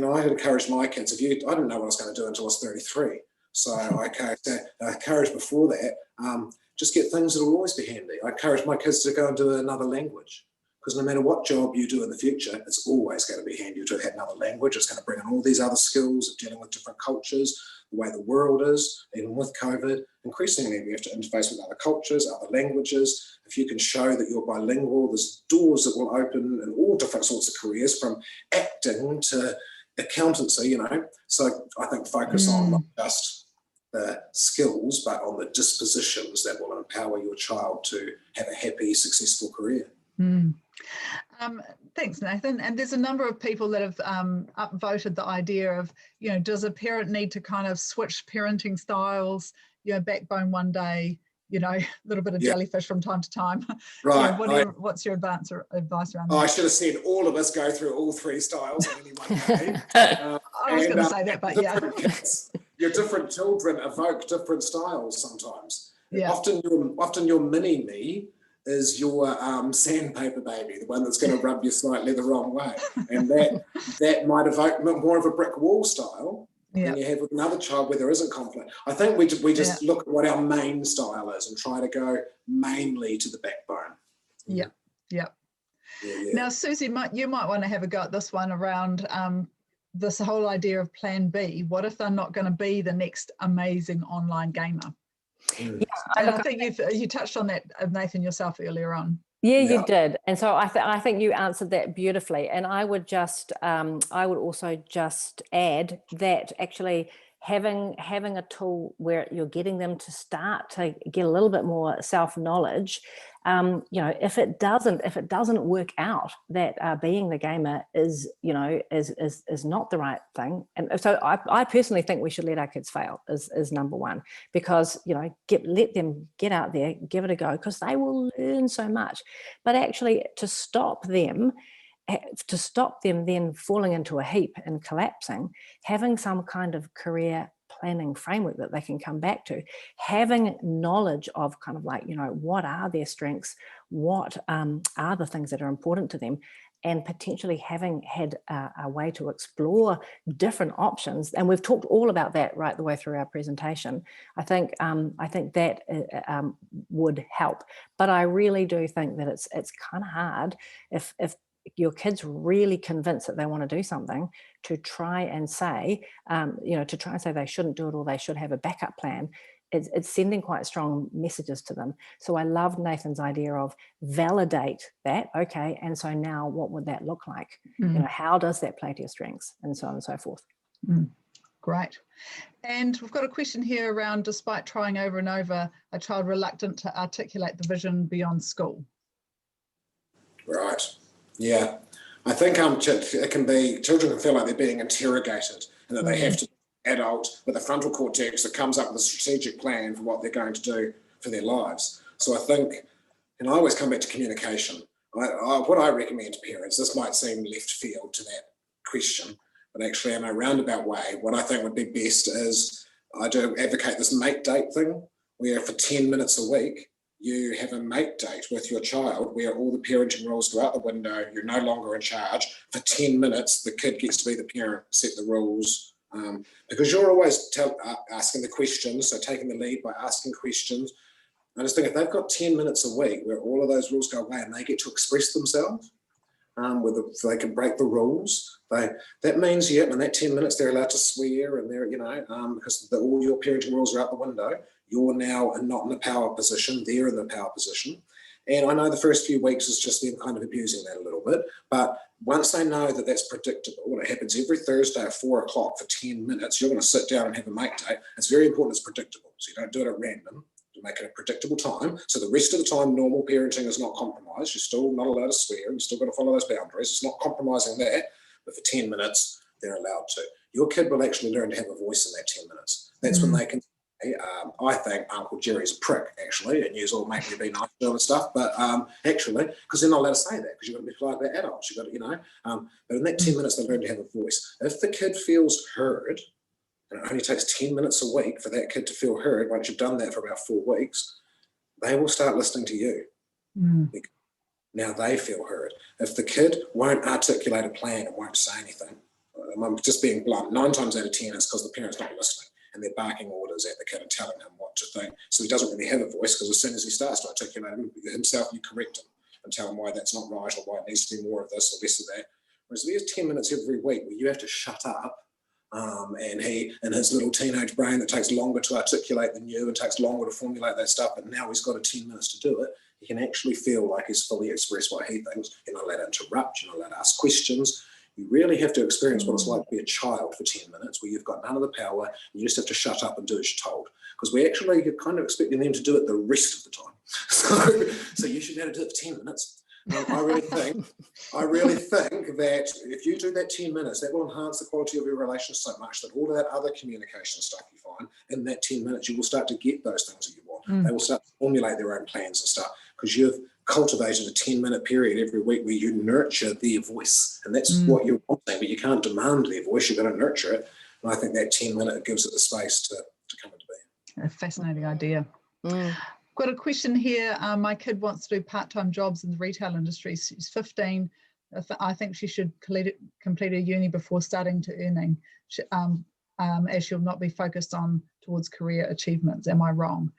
I encourage my kids, I didn't know what I was going to do until I was 33. So I encourage before that, just get things that will always be handy. I encourage my kids to go and do another language, because no matter what job you do in the future, it's always going to be handy to have another language. It's going to bring in all these other skills of dealing with different cultures, the way the world is, even with COVID. Increasingly, we have to interface with other cultures, other languages. If you can show that you're bilingual, there's doors that will open in all different sorts of careers, from acting to accountancy, So I think focus on not just the skills, but on the dispositions that will empower your child to have a happy, successful career. Thanks, Nathan. And there's a number of people that have upvoted the idea of, does a parent need to kind of switch parenting styles, backbone one day, a little bit of jellyfish from time to time. Right. What's your advice around that? I should have said all of us go through all three styles in any one day. I was going to say that, but kids, your different children evoke different styles sometimes. Yeah. Often your mini-me is your sandpaper baby, the one that's going to rub you slightly the wrong way. And that might evoke more of a brick wall style than you have with another child where there isn't conflict. I think we just look at what our main style is and try to go mainly to the backbone. Yeah. Now, Susie, you might want to have a go at this one around this whole idea of plan B. What if they're not going to be the next amazing online gamer? And I think you touched on that, Nathan, yourself earlier on. Yeah, you did. And so I think you answered that beautifully. And I would also just add that actually having a tool where you're getting them to start to get a little bit more self-knowledge, if it doesn't work out that being the gamer is not the right thing. And so I personally think we should let our kids fail is number one, because let them get out there, give it a go, because they will learn so much. But actually to stop them then falling into a heap and collapsing, having some kind of career planning framework that they can come back to, having knowledge of kind of like, what are their strengths, what are the things that are important to them, and potentially having had a way to explore different options. And we've talked all about that right the way through our presentation. I think that would help. But I really do think that it's kind of hard if your kid's really convinced that they want to do something, to try and say, they shouldn't do it or they should have a backup plan. It's sending quite strong messages to them. So I love Nathan's idea of validate that. Okay, and so now what would that look like? How does that play to your strengths, and so on and so forth. Great. And we've got a question here around, despite trying over and over, a child reluctant to articulate the vision beyond school. Right. Yeah, I think it can be, children can feel like they're being interrogated and that they have to be an adult with a frontal cortex that comes up with a strategic plan for what they're going to do for their lives. So I think, and I always come back to communication. What I recommend to parents, this might seem left field to that question, but actually in a roundabout way, what I think would be best is, I do advocate this mate date thing, where for 10 minutes a week, you have a mate date with your child where all the parenting rules go out the window, you're no longer in charge. For 10 minutes, the kid gets to be the parent, set the rules, because you're always asking the questions, so taking the lead by asking questions. I just think if they've got 10 minutes a week where all of those rules go away and they get to express themselves, whether they can break the rules, that means, in that 10 minutes they're allowed to swear, and they're, because all your parenting rules are out the window. You're now not in the power position, they're in the power position. And I know the first few weeks is just them kind of abusing that a little bit, but once they know that that's predictable, and it happens every Thursday at 4 o'clock for 10 minutes, you're going to sit down and have a mate date. It's very important it's predictable. So you don't do it at random. You make it a predictable time. So the rest of the time, normal parenting is not compromised. You're still not allowed to swear. You've still got to follow those boundaries. It's not compromising that, but for 10 minutes, they're allowed to. Your kid will actually learn to have a voice in that 10 minutes. That's when they can say, I think Uncle Jerry's a prick, actually, and you all make me be nice to him and stuff, but actually, because they're not allowed to say that, because you've got to be polite about adults, you've got to, you know, but in that 10 minutes, they learn to have a voice. If the kid feels heard, and it only takes 10 minutes a week for that kid to feel heard, once you've done that for about 4 weeks, they will start listening to you. Now they feel heard. If the kid won't articulate a plan and won't say anything, I'm just being blunt, 9 times out of 10 it's because the parent's not listening and they're barking orders at the kid and telling him what to think. So he doesn't really have a voice, because as soon as he starts to articulate himself, you correct him and tell him why that's not right, or why it needs to be more of this or less of that. Whereas there's 10 minutes every week where you have to shut up, and he, in his little teenage brain that takes longer to articulate than you and takes longer to formulate that stuff, but now he's got 10 minutes to do it, he can actually feel like he's fully expressed what he thinks. You're not allowed to interrupt, you're not allowed to ask questions. You really have to experience what it's like to be a child for 10 minutes, where you've got none of the power, and you just have to shut up and do as you're told. Because we actually are kind of expecting them to do it the rest of the time. So you should be able to do it for 10 minutes. I really think that if you do that 10 minutes, that will enhance the quality of your relationship so much that all of that other communication stuff you find in that 10 minutes, you will start to get those things that you want. They will start to formulate their own plans and stuff, because you've cultivated a 10-minute period every week where you nurture their voice, and that's what you're wanting, but you can't demand their voice, you've got to nurture it. And I think that 10-minute gives it the space to come into being. A fascinating idea. Got a question here. My kid wants to do part-time jobs in the retail industry. She's 15. I think she should complete her uni before starting to earning, as she'll not be focused on towards career achievements. Am I wrong?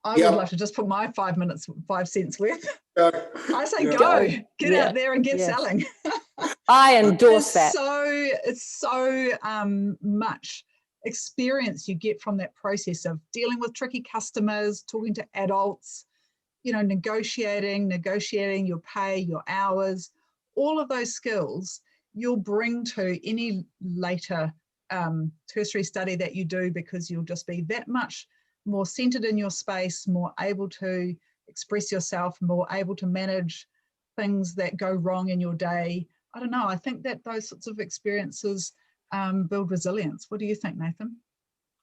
I would love to just put my 5 cents worth. I say go. Get out there and get selling. I endorse that. It's so much experience you get from that process of dealing with tricky customers, talking to adults, you know, negotiating your pay, your hours, all of those skills you'll bring to any later tertiary study that you do, because you'll just be that much more centered in your space, more able to express yourself, more able to manage things that go wrong in your day. I don't know, I think that those sorts of experiences build resilience. What do you think, Nathan?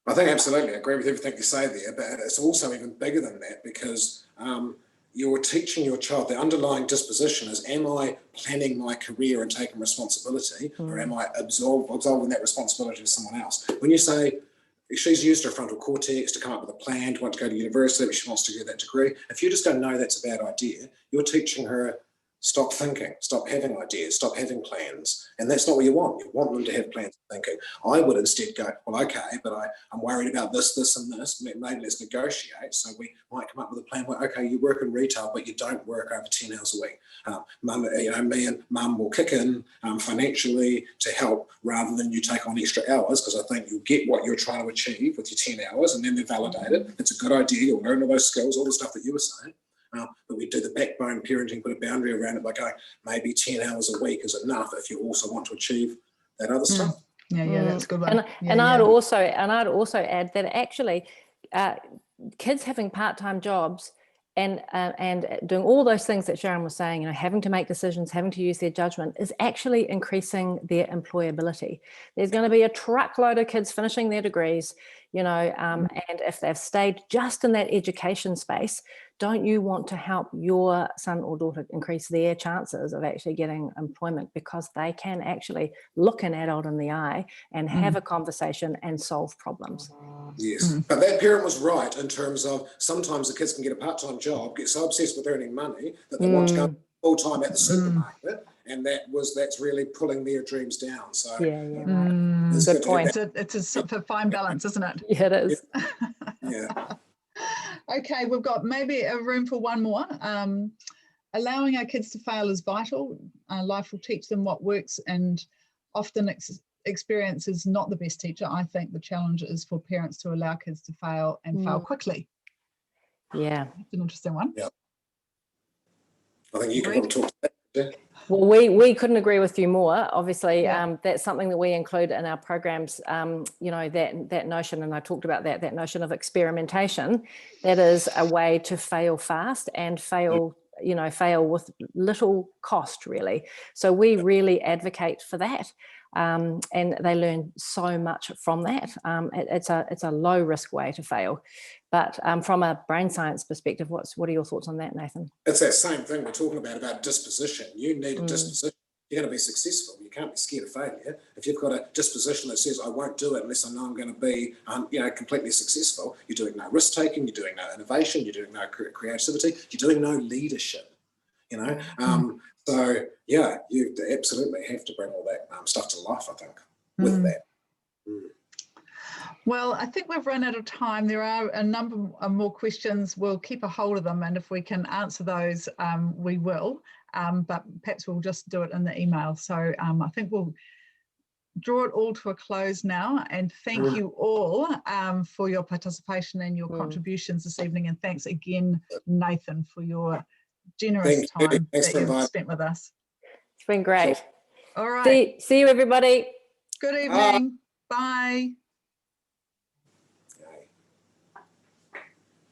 I think absolutely, I agree with everything you say there, but it's also even bigger than that, because you're teaching your child, the underlying disposition is, am I planning my career and taking responsibility, or am I absolving that responsibility to someone else? When you say, she's used her frontal cortex to come up with a plan, to want to go to university, but she wants to get that degree. If you just go, no, that's a bad idea, you're teaching her, stop thinking, stop having ideas, stop having plans. And that's not what you want. You want them to have plans and thinking. I would instead go, well, okay, but I'm worried about this, and this. Maybe let's negotiate. So we might come up with a plan where, okay, you work in retail, but you don't work over 10 hours a week. Me and mum will kick in financially to help, rather than you take on extra hours, because I think you'll get what you're trying to achieve with your 10 hours, and then they're validated. It's a good idea. You'll learn all those skills, all the stuff that you were saying. But we do the backbone parenting, put a boundary around it by going, maybe 10 hours a week is enough if you also want to achieve that other stuff. Yeah, that's a good one. I'd also add that actually kids having part-time jobs and doing all those things that Sharon was saying, you know, having to make decisions, having to use their judgment, is actually increasing their employability. There's going to be a truckload of kids finishing their degrees, you know, and if they've stayed just in that education space, don't you want to help your son or daughter increase their chances of actually getting employment, because they can actually look an adult in the eye and have a conversation and solve problems? Yes, but that parent was right in terms of sometimes the kids can get a part-time job, get so obsessed with earning money that they want to go full-time at the supermarket, and that's really pulling their dreams down. So good point. It's a fine balance, isn't it? Yeah, it is. Yeah. Okay, we've got maybe a room for one more. Allowing our kids to fail is vital. Life will teach them what works, and often experience is not the best teacher. I think the challenge is for parents to allow kids to fail and fail quickly. Yeah. It's an interesting one. Yeah. I think you can probably talk to that. Yeah. Well, we couldn't agree with you more. Obviously, that's something that we include in our programs. You know, that notion, and I talked about that notion of experimentation. That is a way to fail fast and fail, you know, fail with little cost, really. So we really advocate for that, and they learn so much from that. It's a low risk way to fail. But from a brain science perspective, what are your thoughts on that, Nathan? It's that same thing we're talking about disposition. You need a disposition. You're going to be successful. You can't be scared of failure. If you've got a disposition that says, I won't do it unless I know I'm going to be, you know, completely successful, you're doing no risk taking, you're doing no innovation, you're doing no creativity, you're doing no leadership, you know. So, yeah, you absolutely have to bring all that stuff to life, I think, with that. Well, I think we've run out of time. There are a number of more questions. We'll keep a hold of them, and if we can answer those, we will. But perhaps we'll just do it in the email. So I think we'll draw it all to a close now. And thank you all for your participation and your contributions this evening. And thanks again, Nathan, for your generous time that you've spent with us. It's been great. All right. See you, everybody. Good evening. Bye.